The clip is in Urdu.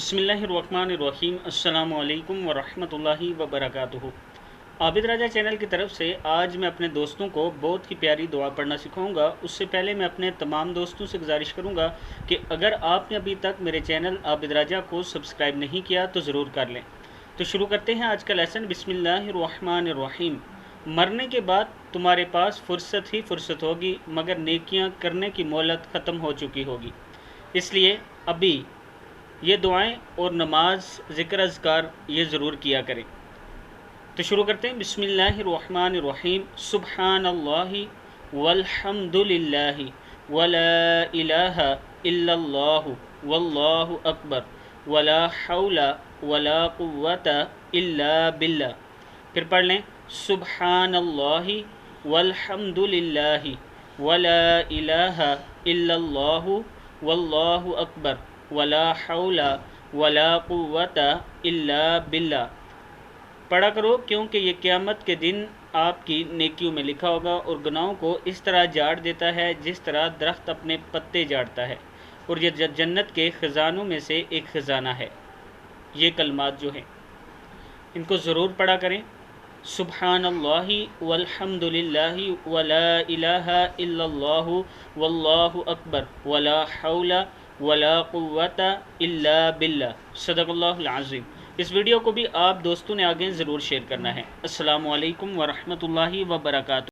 بسم اللہ الرحمن الرحیم۔ السلام علیکم ورحمۃ اللہ وبرکاتہ۔ عابد راجہ چینل کی طرف سے آج میں اپنے دوستوں کو بہت ہی پیاری دعا پڑھنا سکھاؤں گا۔ اس سے پہلے میں اپنے تمام دوستوں سے گزارش کروں گا کہ اگر آپ نے ابھی تک میرے چینل عابد راجہ کو سبسکرائب نہیں کیا تو ضرور کر لیں۔ تو شروع کرتے ہیں آج کا لیسن۔ بسم اللہ الرحمن الرحیم۔ مرنے کے بعد تمہارے پاس فرصت ہی فرصت ہوگی، مگر نیکیاں کرنے کی مہلت ختم ہو چکی ہوگی، اس لیے ابھی یہ دعائیں اور نماز، ذکر، اذکار یہ ضرور کیا کریں۔ تو شروع کرتے ہیں۔ بسم اللہ الرحمن الرحیم۔ سبحان اللہ والحمد للہ ولا الہ الا اللہ واللہ اکبر ولا حول ولا قوت الا باللہ۔ پھر پڑھ لیں۔ سبحان اللہ والحمد للہ ولا الہ الا اللہ واللہ اکبر ولا حول ولا قوت الا باللہ۔ پڑھا کرو، کیونکہ یہ قیامت کے دن آپ کی نیکیوں میں لکھا ہوگا اور گناہوں کو اس طرح جاڑ دیتا ہے جس طرح درخت اپنے پتے جاڑتا ہے، اور یہ جنت کے خزانوں میں سے ایک خزانہ ہے۔ یہ کلمات جو ہیں ان کو ضرور پڑھا کریں۔ سبحان اللہ والحمد للہ ولا الہ الا اللہ واللہ اکبر ولا حول ولا قوت الا باللہ۔ صدق اللہ العظیم۔ اس ویڈیو کو بھی آپ دوستوں نے آگے ضرور شیئر کرنا ہے۔ السلام علیکم ورحمۃ اللہ وبرکاتہ۔